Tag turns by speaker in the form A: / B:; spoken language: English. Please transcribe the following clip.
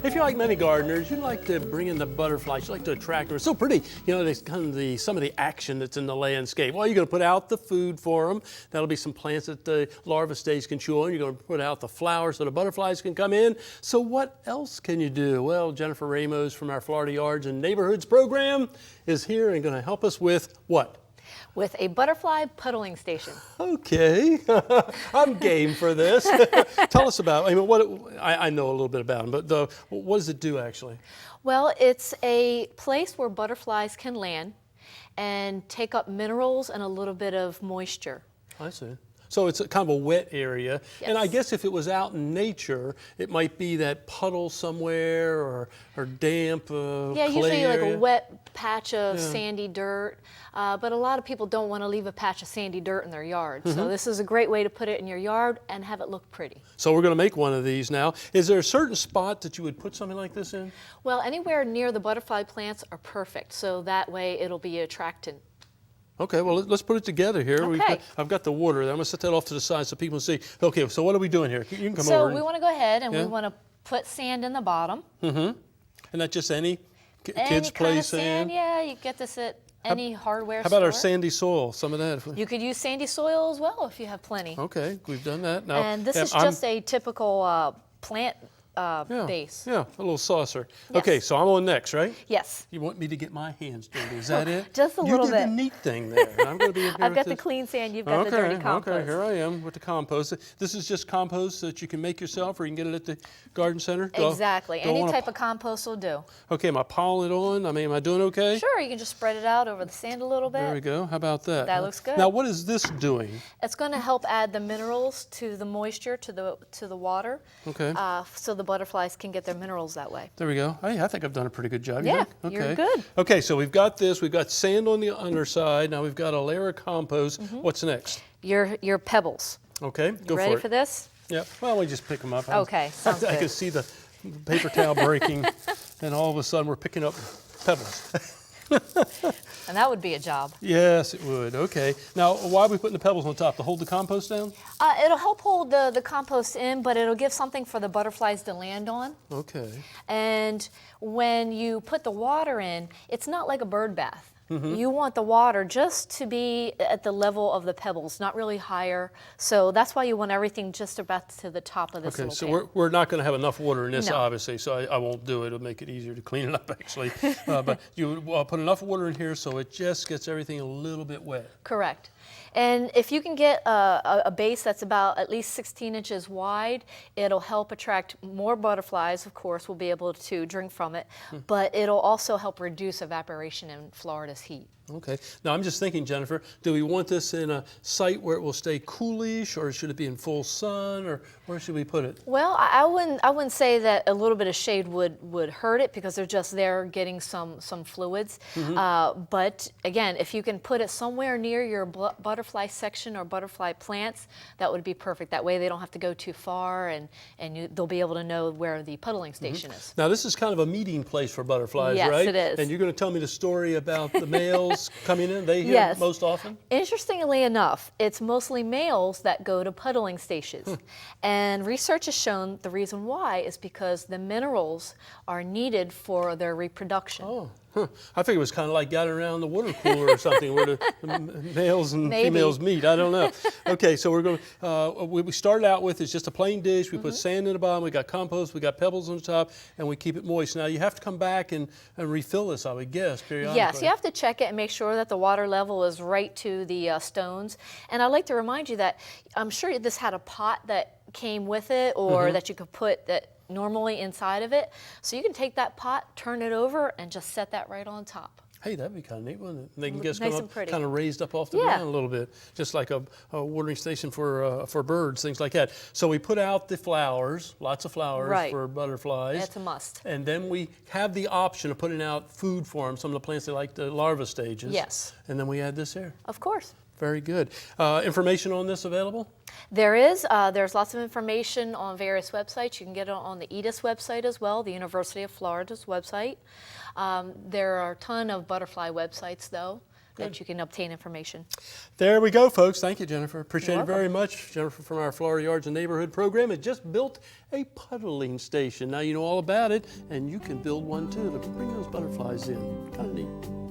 A: If you're like many gardeners, you like to bring in the butterflies, you like to attract them. It's so pretty, you know, there's kind of some of the action that's in the landscape. Well, you're going to put out the food for them. That'll be some plants that the larva stage can chew on. You're going to put out the flowers so the butterflies can come in. So what else can you do? Well, Jennifer Ramos from our Florida Yards and Neighborhoods program is here and going to help us with what?
B: With a butterfly puddling station.
A: Okay, I'm game for this. Tell us about, I mean, I know a little bit about them, but what does it do actually?
B: Well, it's a place where butterflies can land and take up minerals and a little bit of moisture.
A: I see. So it's kind of a wet area.
B: Yes.
A: And I guess if it was out in nature, it might be that puddle somewhere or damp
B: Yeah,
A: clay
B: usually like
A: area.
B: a wet patch of sandy dirt. But a lot of people don't want to leave a patch of sandy dirt in their yard. So this is a great way to put it in your yard and have it look pretty.
A: So we're going to make one of these now. Is there a certain spot that you would put something like this in?
B: Well, anywhere near the butterfly plants are perfect. So that way it'll be attractant.
A: Okay, well, let's put it together here.
B: Okay.
A: I've got the water. I'm going to set that off to the side so people can see. Okay, so what are we doing here? You can come
B: So
A: over.
B: we want to go ahead and we want to put sand in the bottom.
A: And not just any kids
B: Any
A: play
B: kind of
A: sand?
B: Yeah, you get this at any hardware
A: How
B: store.
A: about our sandy soil? Some of that.
B: You could use sandy soil as well if you have plenty.
A: Okay, we've done that. Now,
B: And this is just a typical plant base.
A: Yeah, a little saucer.
B: Yes.
A: Okay, so I'm on next, right?
B: Yes.
A: You want me to get my hands dirty? Is that it?
B: Just a little
A: You did
B: bit.
A: the neat thing there. I'm going to be in here
B: I've
A: with
B: got the
A: this.
B: clean sand, you've got the dirty compost.
A: Okay, here I am with the compost. This is just compost that you can make yourself, or you can get it at the garden center.
B: Exactly. Any type of compost will do.
A: Okay, am I piling it on? I mean, am I doing okay?
B: Sure, you can just spread it out over the sand a little bit.
A: There we go. How about that?
B: That looks good.
A: Now, what is this doing?
B: It's going to help add the minerals to the moisture, to the water.
A: Okay.
B: So the butterflies can get their minerals that way.
A: There we go. Hey, I think I've done a pretty good job.
B: Yeah,
A: think?
B: you're good.
A: Okay, so we've got this. We've got sand on the underside. Now we've got a layer of compost. What's next?
B: Your pebbles.
A: Okay, go
B: Ready
A: for it.
B: for this?
A: Yeah. Well, we just pick them up.
B: Okay, sounds
A: I
B: good.
A: can see the paper towel breaking, and all of a sudden we're picking up pebbles.
B: And that would be a job.
A: Yes, it would. Okay. Now, why are we putting the pebbles on top? To hold the compost down?
B: It'll help hold the compost in, but it'll give something for the butterflies to land on.
A: Okay.
B: And when you put the water in, it's not like a bird bath. You want the water just to be at the level of the pebbles, not really higher. So that's why you want everything just about to the top of this
A: Okay,
B: little
A: so
B: pan.
A: we're not going to have enough water in this,
B: No.
A: obviously, so I won't do it. It'll make it easier to clean it up, actually. But you put enough water in here so it just gets everything a little bit wet.
B: Correct. And if you can get a base that's about at least 16 inches wide, it'll help attract more butterflies, of course, will be able to drink from it, but it'll also help reduce evaporation in Florida's heat.
A: Okay. Now, I'm just thinking, Jennifer, do we want this in a site where it will stay coolish, or should it be in full sun, or where should we put it?
B: Well, I wouldn't say that a little bit of shade would hurt it because they're just there getting some fluids. But again, if you can put it somewhere near your butterfly section or butterfly plants, that would be perfect. That way they don't have to go too far, and they'll be able to know where the puddling station is.
A: Now, this is kind of a meeting place for butterflies,
B: Yes,
A: right?
B: it is.
A: And you're going to tell me the story about the males coming in. They here
B: Yes.
A: most often?
B: Interestingly enough, it's mostly males that go to puddling stations. And research has shown the reason why is because the minerals are needed for their reproduction.
A: Oh, I figured it was kind of like gathering around the water cooler or something where the males and
B: Maybe.
A: females meet. I don't know. Okay, so we're going. We started out with is just a plain dish. We put sand in the bottom. We got compost. We got pebbles on the top, and we keep it moist. Now you have to come back and refill this, I would guess, periodically.
B: Yes, you have to check it and make sure that the water level is right to the stones. And I'd like to remind you that I'm sure this had a pot that came with it, or that you could put that normally inside of it. So you can take that pot, turn it over, and just set that right on top.
A: Hey, that'd be kind of neat, wouldn't it? And they can just
B: Nice
A: come
B: and
A: up
B: pretty.
A: kind of raised up off the
B: Yeah.
A: ground a little bit, just like a watering station for birds, things like that. So we put out the flowers, lots of flowers
B: Right.
A: for butterflies.
B: That's a must.
A: And then we have the option of putting out food for them, some of the plants they like, the larva stages.
B: Yes.
A: And then we add this here.
B: Of course.
A: Very good. Information on this available?
B: There's lots of information on various websites. You can get it on the EDIS website as well, the University of Florida's website. There are a ton of butterfly websites though. that you can obtain information.
A: There we go, folks. Thank you, Jennifer. Appreciate
B: You're
A: it very much. Jennifer from our Florida Yards and Neighborhood program has just built a puddling station. Now you know all about it, and you can build one too to bring those butterflies in. Kind of neat.